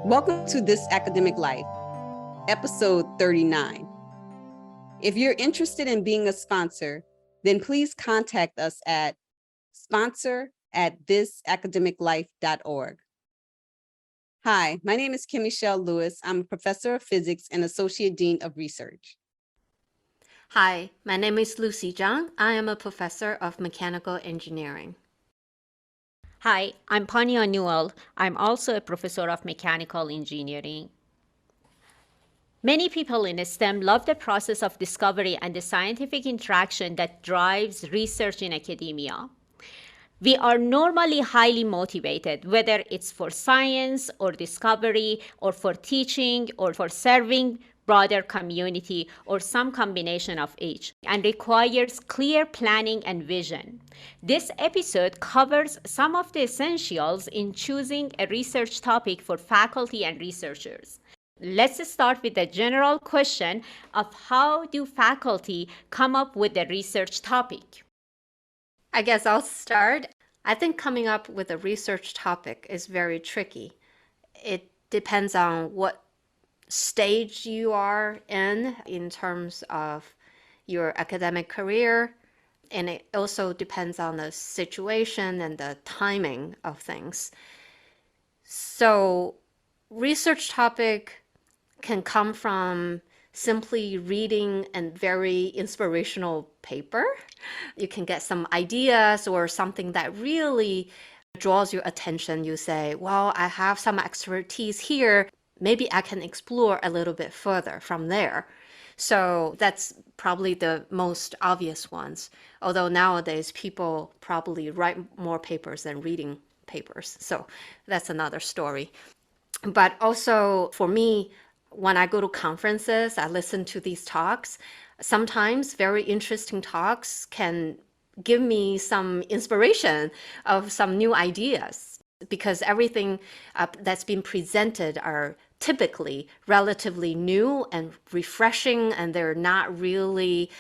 Welcome to This Academic Life, episode 39. If you're interested in being a sponsor, then please contact us at sponsor@thisacademiclife.org. Hi, my name is Kim Michelle Lewis. I'm a professor of physics and associate dean of research. Hi, my name is Lucy Zhang. I am a professor of mechanical engineering. Hi, I'm Pania Newell. I'm also a professor of mechanical engineering. Many people in STEM love the process of discovery and the scientific interaction that drives research in academia. We are normally highly motivated, whether it's for science or discovery or for teaching or for serving broader community or some combination of each, and requires clear planning and vision. This episode covers some of the essentials in choosing a research topic for faculty and researchers. Let's start with the general question of how do faculty come up with a research topic? I guess I'll start. I think coming up with a research topic is very tricky. It depends on what stage you are in terms of your academic career, and it also depends on the situation and the timing of things. So, research topic can come from simply reading a very inspirational paper. You can get some ideas or something that really draws your attention. You say, well, I have some expertise here. Maybe I can explore a little bit further from there. So that's probably the most obvious ones. Although nowadays people probably write more papers than reading papers. So that's another story. But also for me, when I go to conferences, I listen to these talks. Sometimes very interesting talks can give me some inspiration of some new ideas because everything that's been presented are typically relatively new and refreshing, and they're not really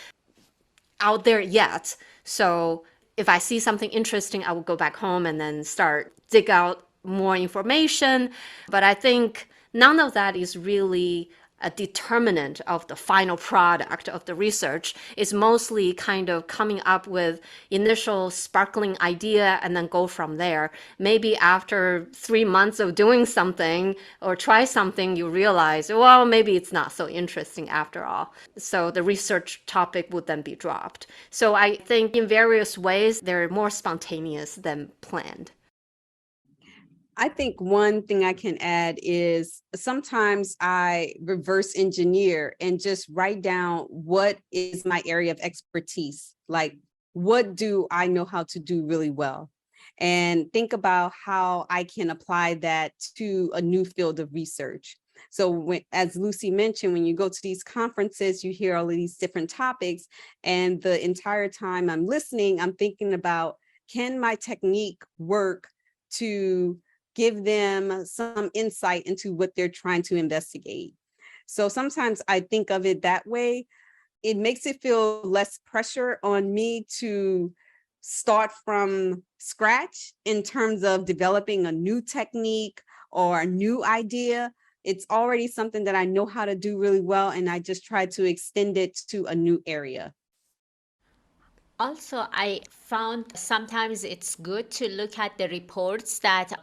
out there yet. So if I see something interesting, I will go back home and then start dig out more information. But I think none of that is really a determinant of the final product of the research. It's mostly kind of coming up with initial sparkling idea and then go from there. Maybe after 3 months of doing something or try something, you realize, well, maybe it's not so interesting after all. So the research topic would then be dropped. So I think in various ways, they're more spontaneous than planned. I think one thing I can add is sometimes I reverse engineer and just write down what is my area of expertise. Like, what do I know how to do really well? And think about how I can apply that to a new field of research. So as Lucy mentioned, when you go to these conferences, you hear all of these different topics. And the entire time I'm listening, I'm thinking about, can my technique work to give them some insight into what they're trying to investigate? So sometimes I think of it that way. It makes it feel less pressure on me to start from scratch in terms of developing a new technique or a new idea. It's already something that I know how to do really well, and I just try to extend it to a new area. Also, I found sometimes it's good to look at the reports that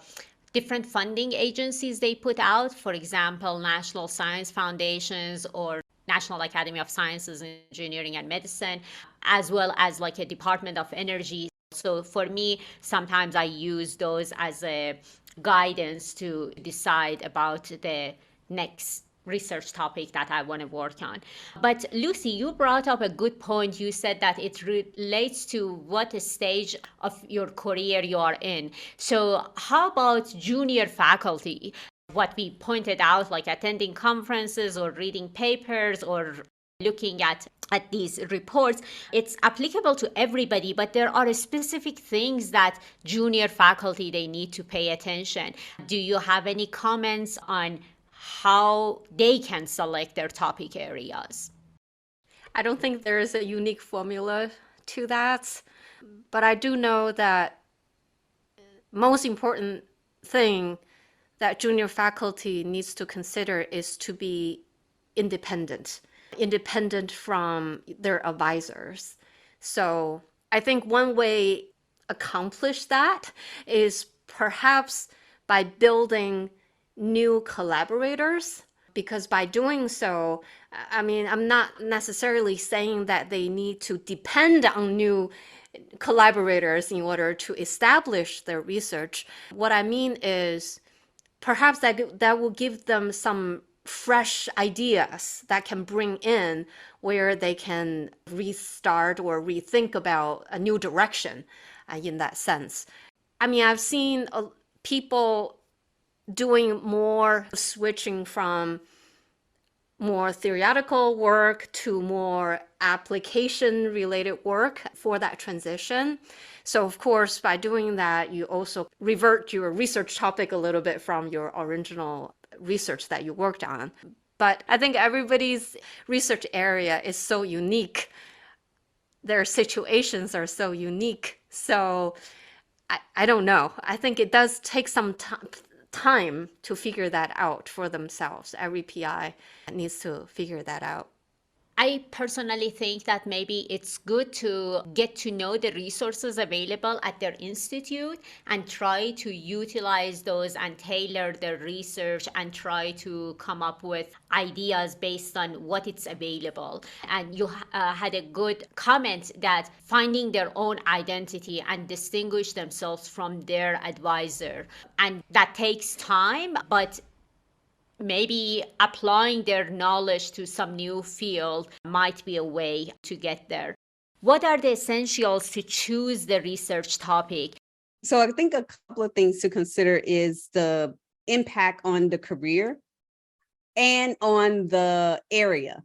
different funding agencies they put out, for example, National Science Foundations or National Academy of Sciences, Engineering and Medicine, as well as like a Department of Energy. So for me, sometimes I use those as a guidance to decide about the next research topic that I want to work on. But Lucy, you brought up a good point. You said that it relates to what stage of your career you are in. So how about junior faculty? What we pointed out, like attending conferences or reading papers or looking at these reports, it's applicable to everybody, but there are specific things that junior faculty, they need to pay attention. Do you have any comments on how they can select their topic areas? I don't think there is a unique formula to that, but I do know that most important thing that junior faculty needs to consider is to be independent, independent from their advisors. So I think one way accomplish that is perhaps by building new collaborators, because by doing so, I mean, I'm not necessarily saying that they need to depend on new collaborators in order to establish their research. What I mean is perhaps that will give them some fresh ideas that can bring in where they can restart or rethink about a new direction in that sense. I mean, I've seen people doing more switching from more theoretical work to more application related work for that transition. So of course, by doing that, you also revert your research topic a little bit from your original research that you worked on. But I think everybody's research area is so unique. Their situations are so unique. So I don't know. I think it does take some time to figure that out for themselves. Every PI needs to figure that out. I personally think that maybe it's good to get to know the resources available at their institute and try to utilize those and tailor their research and try to come up with ideas based on what it's available. And you had a good comment that finding their own identity and distinguish themselves from their advisor. And that takes time, but maybe applying their knowledge to some new field might be a way to get there. What are the essentials to choose the research topic? So I think a couple of things to consider is the impact on the career and on the area.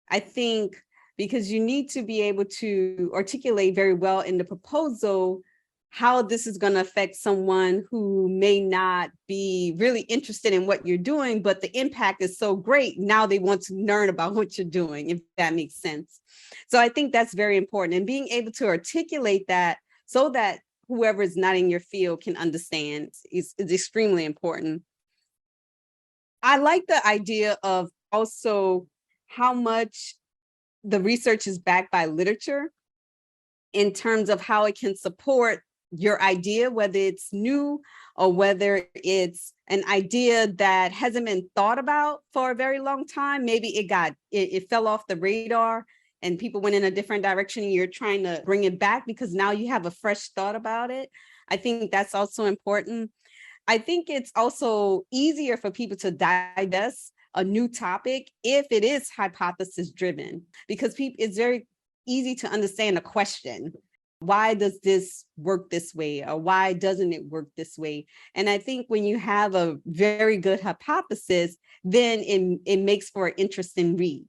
I think because you need to be able to articulate very well in the proposal how this is going to affect someone who may not be really interested in what you're doing, but the impact is so great. Now they want to learn about what you're doing, if that makes sense. So I think that's very important. And being able to articulate that so that whoever is not in your field can understand is extremely important. I like the idea of also how much the research is backed by literature in terms of how it can support your idea, whether it's new or whether it's an idea that hasn't been thought about for a very long time. Maybe it fell off the radar and people went in a different direction and you're trying to bring it back because now you have a fresh thought about it. I think that's also important. I think it's also easier for people to digest a new topic if it is hypothesis driven, because it's very easy to understand a question. Why does this work this way? Or why doesn't it work this way? And I think when you have a very good hypothesis, then it makes for an interesting read.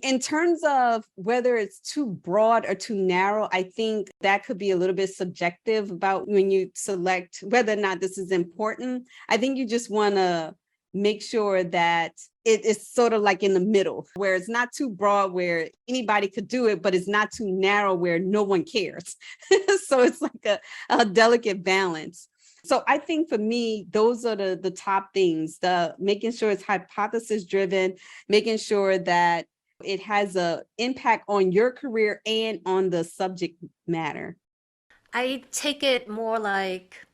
In terms of whether it's too broad or too narrow, I think that could be a little bit subjective about when you select whether or not this is important. I think you just want to make sure that it is sort of like in the middle, where it's not too broad where anybody could do it, but it's not too narrow where no one cares. So it's like a delicate balance. So I think for me, those are the top things, the making sure it's hypothesis driven, making sure that it has an impact on your career and on the subject matter. I take it more like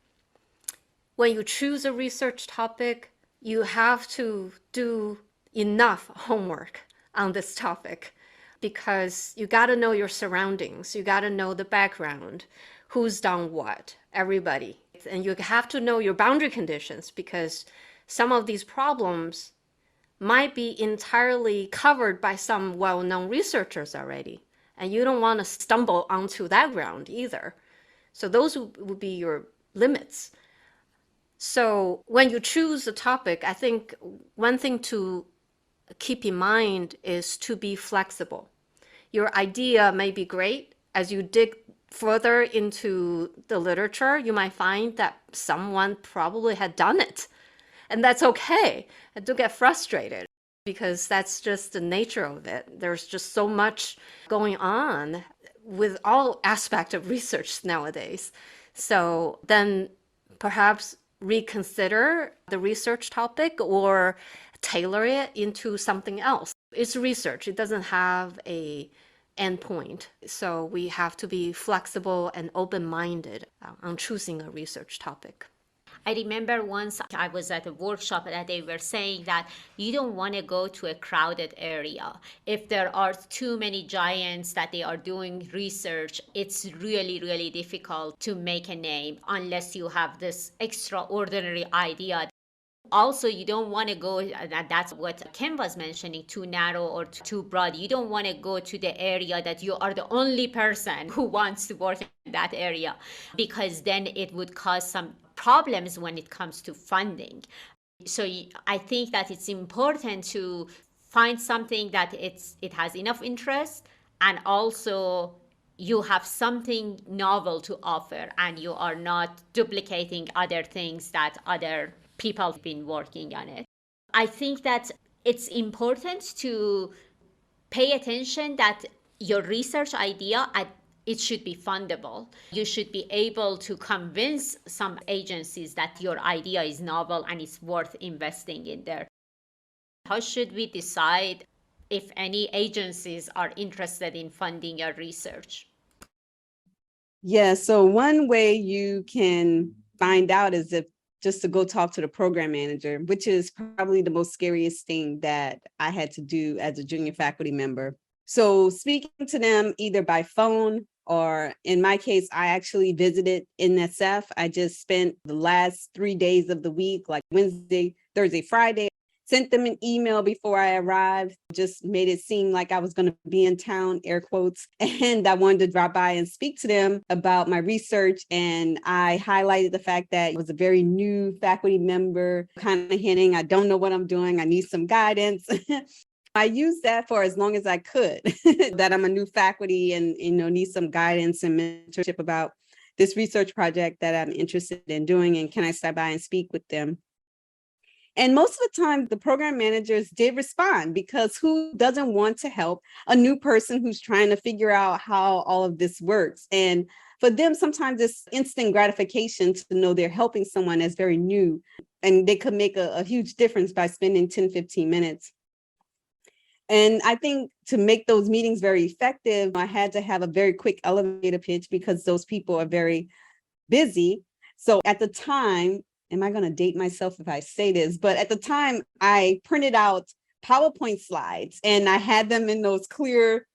when you choose a research topic, you have to do enough homework on this topic because you got to know your surroundings. You got to know the background, who's done what, everybody. And you have to know your boundary conditions because some of these problems might be entirely covered by some well-known researchers already. And you don't want to stumble onto that ground either. So those would be your limits. So when you choose a topic, I think one thing to keep in mind is to be flexible. Your idea may be great. As you dig further into the literature, you might find that someone probably had done it. And that's okay. And don't get frustrated because that's just the nature of it. There's just so much going on with all aspects of research nowadays. So then perhaps reconsider the research topic or tailor it into something else. It's research. It doesn't have a endpoint. So we have to be flexible and open-minded on choosing a research topic. I remember once I was at a workshop that they were saying that you don't want to go to a crowded area. If there are too many giants that they are doing research, it's really, really difficult to make a name unless you have this extraordinary idea. Also, you don't want to go, that's what Ken was mentioning, too narrow or too broad. You don't want to go to the area that you are the only person who wants to work in that area, because then it would cause some problems when it comes to funding. So I think that it's important to find something that it has enough interest, and also you have something novel to offer, and you are not duplicating other things that other people have been working on it. I think that it's important to pay attention that your research idea, it should be fundable. You should be able to convince some agencies that your idea is novel and it's worth investing in there. How should we decide if any agencies are interested in funding your research? Yeah, so one way you can find out is if just to go talk to the program manager, which is probably the most scariest thing that I had to do as a junior faculty member. So speaking to them either by phone or in my case, I actually visited NSF. I just spent the last 3 days of the week, like Wednesday, Thursday, Friday, sent them an email before I arrived, just made it seem like I was going to be in town, air quotes, and I wanted to drop by and speak to them about my research. And I highlighted the fact that I was a very new faculty member, kind of hinting, I don't know what I'm doing, I need some guidance. I used that for as long as I could, that I'm a new faculty and need some guidance and mentorship about this research project that I'm interested in doing, and can I stop by and speak with them? And most of the time, the program managers did respond, because who doesn't want to help a new person who's trying to figure out how all of this works? And for them, sometimes it's instant gratification to know they're helping someone that's very new, and they could make a huge difference by spending 10, 15 minutes. And I think to make those meetings very effective, I had to have a very quick elevator pitch because those people are very busy. So at the time, am I going to date myself if I say this? But at the time, I printed out PowerPoint slides and I had them in those clear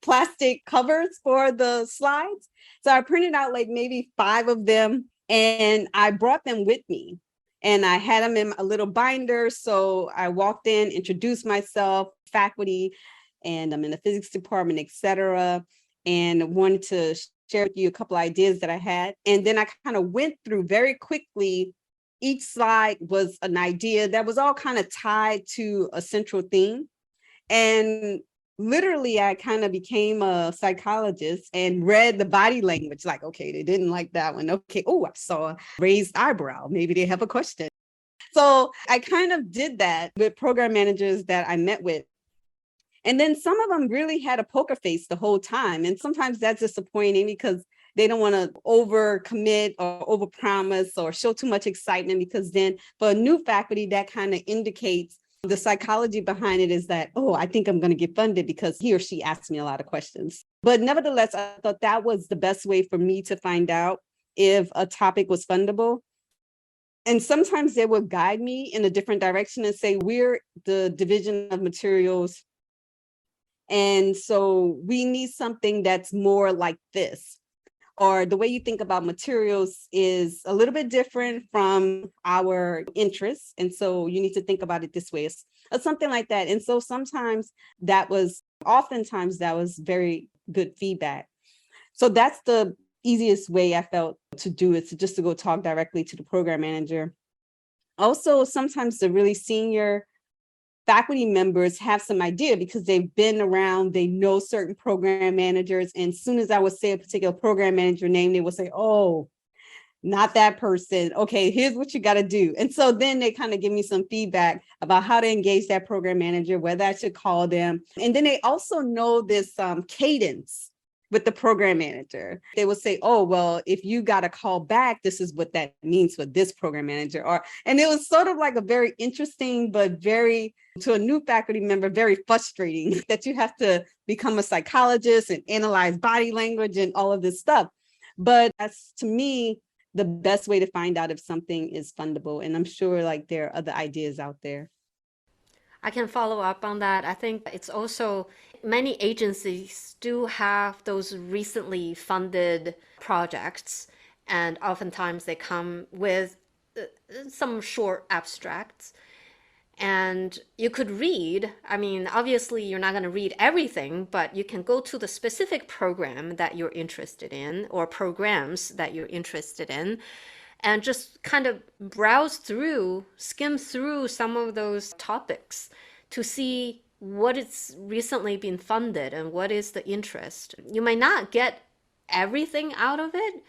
plastic covers for the slides. So I printed out like maybe 5 of them and I brought them with me. And I had them in a little binder. So I walked in, introduced myself, faculty, and I'm in the physics department, et cetera, and wanted to share with you a couple of ideas that I had. And then I kind of went through very quickly. Each slide was an idea that was all kind of tied to a central theme. And literally, I kind of became a psychologist and read the body language, like, okay, they didn't like that one. Okay, oh, I saw a raised eyebrow. Maybe they have a question. So I kind of did that with program managers that I met with. And then some of them really had a poker face the whole time. And sometimes that's disappointing because they don't want to overcommit or overpromise or show too much excitement, because then for a new faculty, that kind of indicates the psychology behind it is that, oh, I think I'm going to get funded because he or she asked me a lot of questions. But nevertheless, I thought that was the best way for me to find out if a topic was fundable. And sometimes they would guide me in a different direction and say, we're the division of materials. And so we need something that's more like this. Or the way you think about materials is a little bit different from our interests. And so you need to think about it this way, or something like that. And so oftentimes that was very good feedback. So that's the easiest way I felt to do it, just to go talk directly to the program manager. Also, sometimes the really senior faculty members have some idea because they've been around, they know certain program managers. And as soon as I would say a particular program manager name, they would say, oh, not that person. Okay, here's what you got to do. And so then they kind of give me some feedback about how to engage that program manager, whether I should call them. And then they also know this cadence with the program manager. They will say, oh, well, if you got a call back, this is what that means for this program manager. And it was sort of like a very interesting, but very, to a new faculty member, very frustrating that you have to become a psychologist and analyze body language and all of this stuff. But that's, to me, the best way to find out if something is fundable. And I'm sure like there are other ideas out there. I can follow up on that. I think it's also many agencies do have those recently funded projects, and oftentimes they come with some short abstracts. And you could read, I mean, obviously you're not going to read everything, but you can go to the specific program that you're interested in or programs that you're interested in and just kind of browse through, skim through some of those topics to see what it's recently been funded and what is the interest. You may not get everything out of it,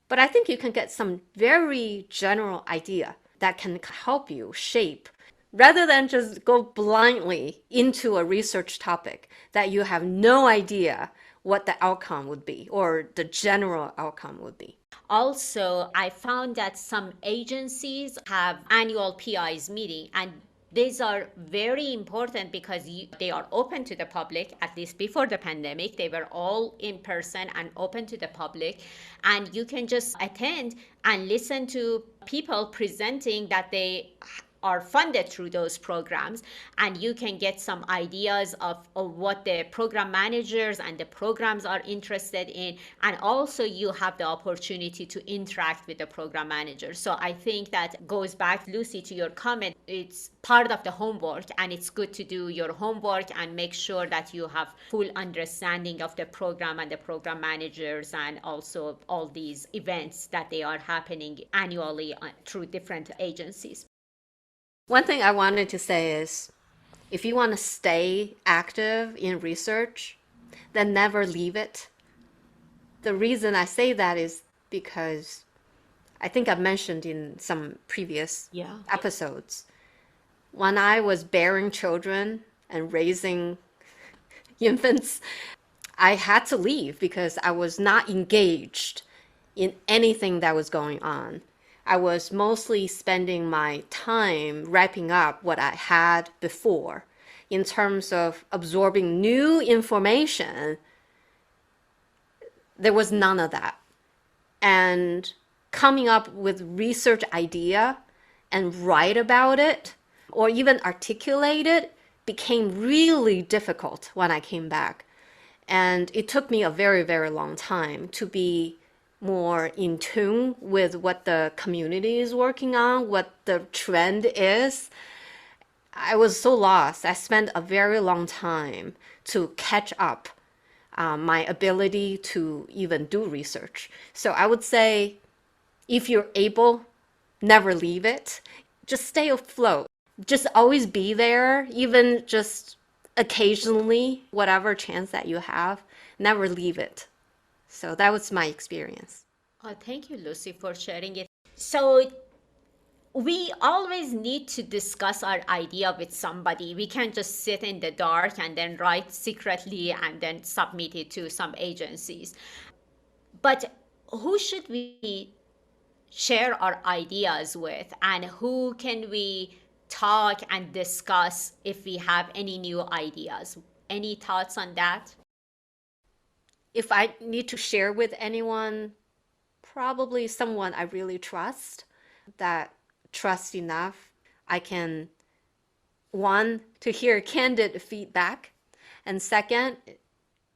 but I think you can get some very general idea that can help you shape, rather than just go blindly into a research topic that you have no idea what the outcome would be or the general outcome would be. Also, I found that some agencies have annual PIs meeting, and these are very important because they are open to the public. At least before the pandemic, they were all in person and open to the public. And you can just attend and listen to people presenting that they are funded through those programs, and you can get some ideas of what the program managers and the programs are interested in, and also you have the opportunity to interact with the program manager. So I think that goes back, Lucy, to your comment. It's part of the homework, and it's good to do your homework and make sure that you have full understanding of the program and the program managers, and also all these events that they are happening annually through different agencies. One thing I wanted to say is, if you want to stay active in research, then never leave it. The reason I say that is because I think I've mentioned in some previous episodes, when I was bearing children and raising infants, I had to leave because I was not engaged in anything that was going on. I was mostly spending my time wrapping up what I had before. In terms of absorbing new information, there was none of that. And coming up with research idea and write about it or even articulate it became really difficult when I came back. And it took me a very, very long time to be more in tune with what the community is working on, what the trend is. I was so lost. I spent a very long time to catch up my ability to even do research. So I would say, if you're able, never leave it. Just stay afloat. Just always be there, even just occasionally, whatever chance that you have, never leave it. So that was my experience. Oh, thank you, Lucy, for sharing it. So we always need to discuss our idea with somebody. We can't just sit in the dark and then write secretly and then submit it to some agencies. But who should we share our ideas with, and who can we talk and discuss if we have any new ideas? Any thoughts on that? If I need to share with anyone, probably someone I really trust, that trust enough I can, one, to hear candid feedback, and second,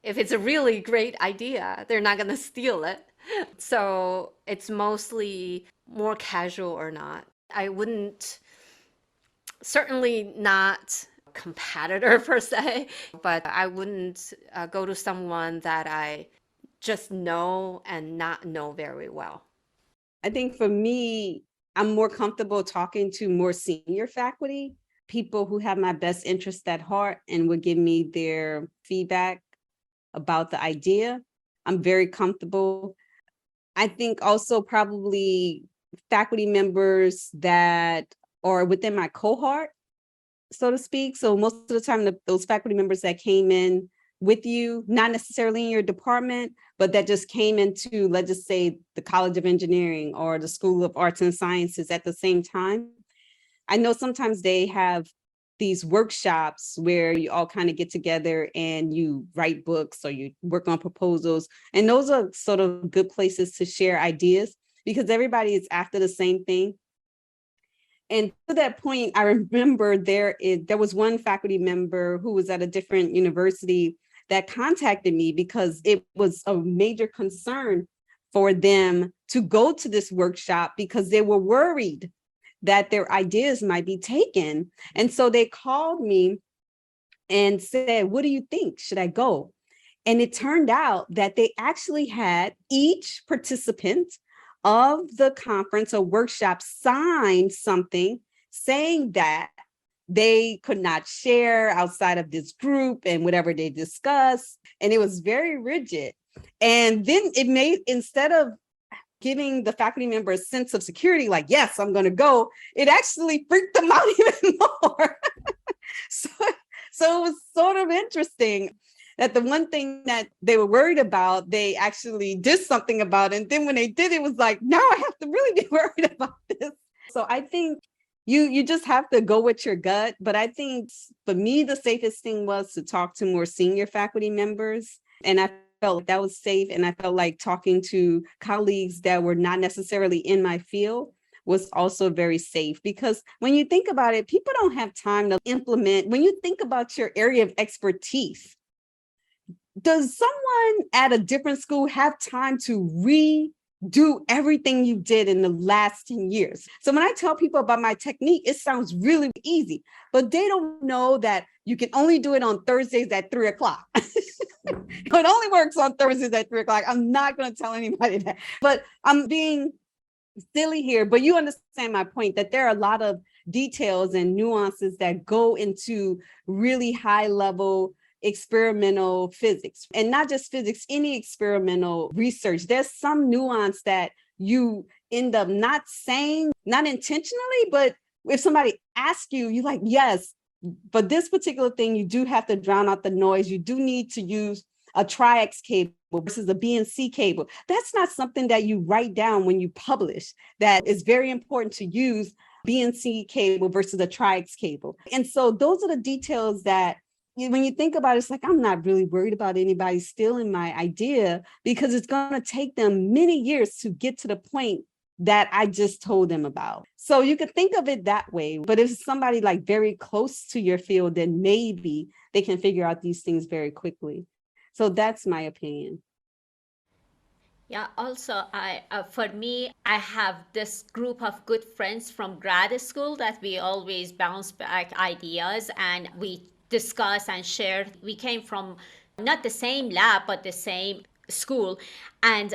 if it's a really great idea, they're not going to steal it. So it's mostly more casual or not. I wouldn't, certainly not competitor per se, but I wouldn't go to someone that I just know and not know very well. I think for me, I'm more comfortable talking to more senior faculty, people who have my best interest at heart and would give me their feedback about the idea. I'm very comfortable. I think also probably faculty members that are within my cohort, so to speak. So most of the time, those faculty members that came in with you, not necessarily in your department, but that just came into, let's just say, the College of Engineering or the School of Arts and Sciences at the same time. I know sometimes they have these workshops where you all kind of get together and you write books or you work on proposals. And those are sort of good places to share ideas because everybody is after the same thing. And to that point, I remember there was one faculty member who was at a different university that contacted me because it was a major concern for them to go to this workshop because they were worried that their ideas might be taken. And so they called me and said, what do you think? Should I go? And it turned out that they actually had each participant of the conference or workshop sign something saying that they could not share outside of this group and whatever they discussed. And it was very rigid. And then it made, instead of giving the faculty member a sense of security, like, yes, I'm going to go, it actually freaked them out even more. so it was sort of interesting that the one thing that they were worried about, they actually did something about it. And then when they did, it was like, now I have to really be worried about this. So I think you just have to go with your gut. But I think for me, the safest thing was to talk to more senior faculty members. And I felt like that was safe. And I felt like talking to colleagues that were not necessarily in my field was also very safe, because when you think about it, people don't have time to implement. When you think about your area of expertise, does someone at a different school have time to redo everything you did in the last 10 years? So when I tell people about my technique, it sounds really easy, but they don't know that you can only do it on Thursdays at 3 o'clock. It only works on Thursdays at 3 o'clock. I'm not going to tell anybody that, but I'm being silly here. But you understand my point, that there are a lot of details and nuances that go into really high level experimental physics, and not just physics, any experimental research. There's some nuance that you end up not saying, not intentionally, but if somebody asks you, you're like, yes, but this particular thing, you do have to drown out the noise. You do need to use a triax cable versus a BNC cable. That's not something that you write down when you publish. That is very important to use BNC cable versus a triax cable. And so those are the details that, when you think about it, it's like, I'm not really worried about anybody stealing my idea, because it's going to take them many years to get to the point that I just told them about. So you could think of it that way. But if it's somebody like very close to your field, then maybe they can figure out these things very quickly. So that's my opinion. Yeah, also, for me, I have this group of good friends from grad school that we always bounce back ideas and we discuss and share. We came from not the same lab, but the same school. And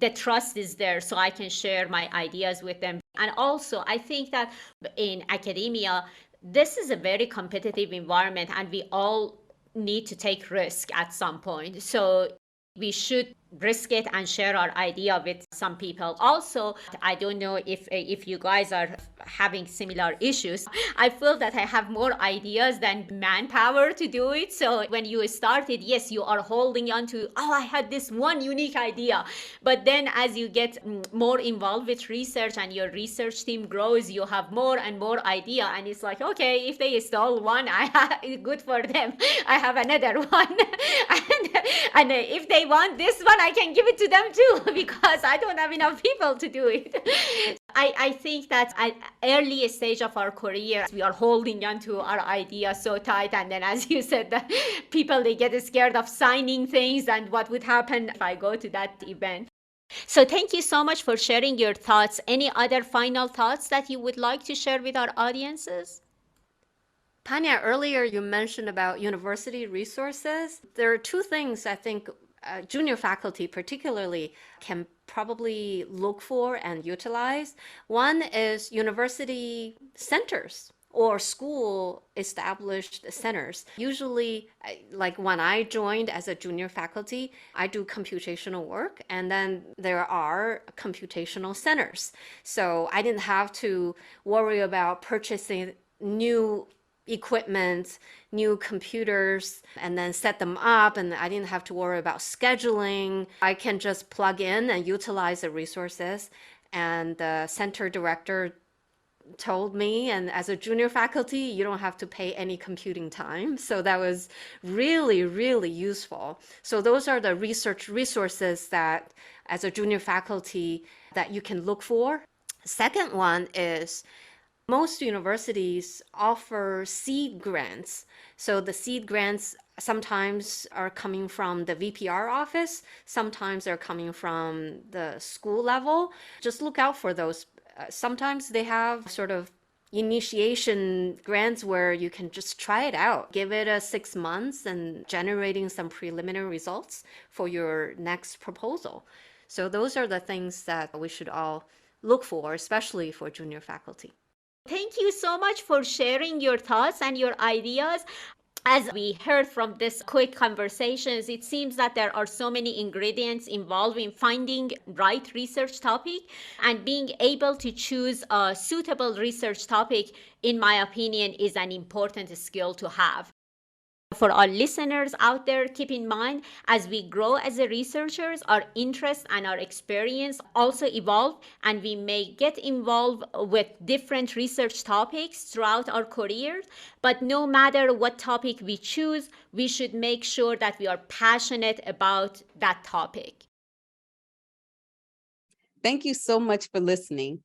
the trust is there, so I can share my ideas with them. And also, I think that in academia, this is a very competitive environment and we all need to take risk at some point. So we should risk it and share our idea with some people. Also, I don't know if you guys are having similar issues. I feel that I have more ideas than manpower to do it. So when you started, yes, you are holding on to, oh, I had this one unique idea. But then as you get more involved with research and your research team grows, you have more and more idea. And it's like, okay, if they stole one, good for them. I have another one. and if they want this one, I can give it to them too, because I don't have enough people to do it. I think that at early stage of our career, we are holding on to our idea so tight. And then, as you said, the people, they get scared of signing things and what would happen if I go to that event. So thank you so much for sharing your thoughts. Any other final thoughts that you would like to share with our audiences? Pania, earlier you mentioned about university resources. There are two things I think junior faculty particularly can probably look for and utilize. One is university centers or school established centers. Usually, like when I joined as a junior faculty, I do computational work, and then there are computational centers. So I didn't have to worry about purchasing new equipment, new computers, and then set them up, and I didn't have to worry about scheduling. I can just plug in and utilize the resources. And the center director told me, and as a junior faculty, you don't have to pay any computing time. So that was really, really useful. So those are the research resources that as a junior faculty that you can look for. Second one is most universities offer seed grants. So the seed grants sometimes are coming from the VPR office, sometimes they're coming from the school level. Just look out for those. Sometimes they have sort of initiation grants where you can just try it out, give it a 6 months and generating some preliminary results for your next proposal. So those are the things that we should all look for, especially for junior faculty. Thank you so much for sharing your thoughts and your ideas. As we heard from this quick conversations, it seems that there are so many ingredients involved in finding right research topic, and being able to choose a suitable research topic, in my opinion, is an important skill to have. For our listeners out there, keep in mind, as we grow as a researchers, our interests and our experience also evolve, and we may get involved with different research topics throughout our careers. But no matter what topic we choose, we should make sure that we are passionate about that topic. Thank you so much for listening.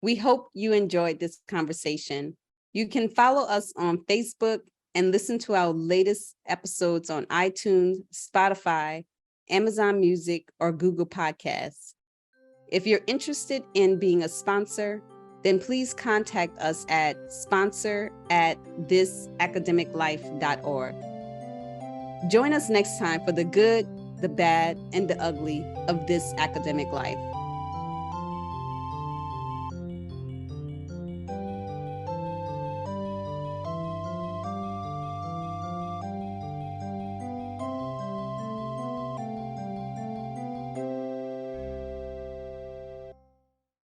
We hope you enjoyed this conversation. You can follow us on Facebook and listen to our latest episodes on iTunes, Spotify, Amazon Music, or Google Podcasts. If you're interested in being a sponsor, then please contact us at sponsor@thisacademiclife.org. Join us next time for the good, the bad, and the ugly of this academic life.